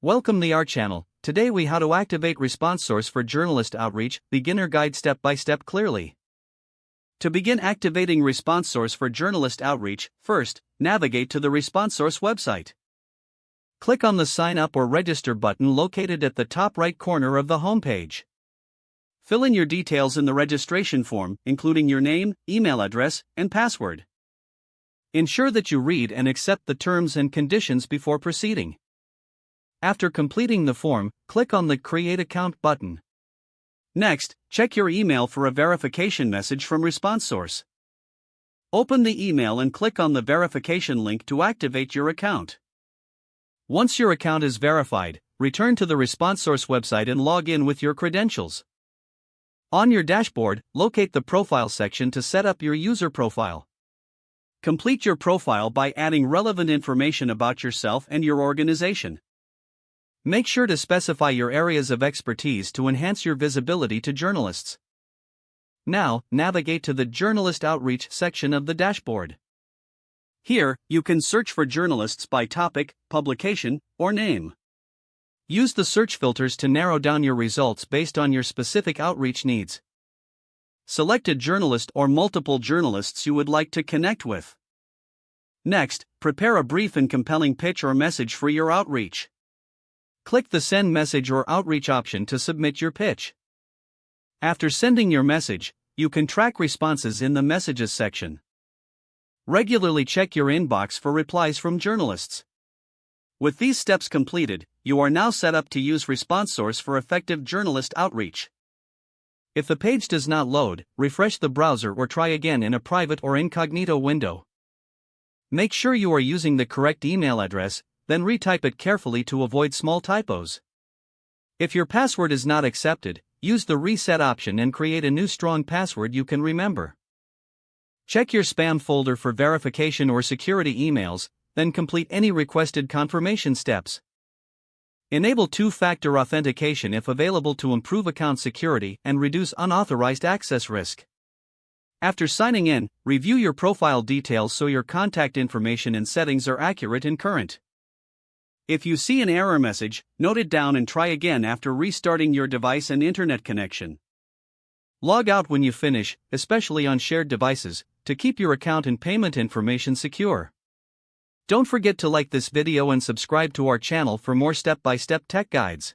Welcome to our channel. Today we how to activate ResponseSource for journalist outreach, beginner guide step by step clearly. To begin activating ResponseSource for journalist outreach, first, navigate to the ResponseSource website. Click on the sign up or register button located at the top right corner of the homepage. Fill in your details in the registration form, including your name, email address, and password. Ensure that you read and accept the terms and conditions before proceeding. After completing the form, click on the Create Account button. Next, check your email for a verification message from ResponseSource. Open the email and click on the verification link to activate your account. Once your account is verified, return to the ResponseSource website and log in with your credentials. On your dashboard, locate the Profile section to set up your user profile. Complete your profile by adding relevant information about yourself and your organization. Make sure to specify your areas of expertise to enhance your visibility to journalists. Now, navigate to the Journalist Outreach section of the dashboard. Here, you can search for journalists by topic, publication, or name. Use the search filters to narrow down your results based on your specific outreach needs. Select a journalist or multiple journalists you would like to connect with. Next, prepare a brief and compelling pitch or message for your outreach. Click the Send Message or Outreach option to submit your pitch. After sending your message, you can track responses in the Messages section. Regularly check your inbox for replies from journalists. With these steps completed, you are now set up to use ResponseSource for effective journalist outreach. If the page does not load, refresh the browser or try again in a private or incognito window. Make sure you are using the correct email address, then retype it carefully to avoid small typos. If your password is not accepted, use the Reset option and create a new strong password you can remember. Check your spam folder for verification or security emails, then complete any requested confirmation steps. Enable two-factor authentication if available to improve account security and reduce unauthorized access risk. After signing in, review your profile details so your contact information and settings are accurate and current. If you see an error message, note it down and try again after restarting your device and internet connection. Log out when you finish, especially on shared devices, to keep your account and payment information secure. Don't forget to like this video and subscribe to our channel for more step-by-step tech guides.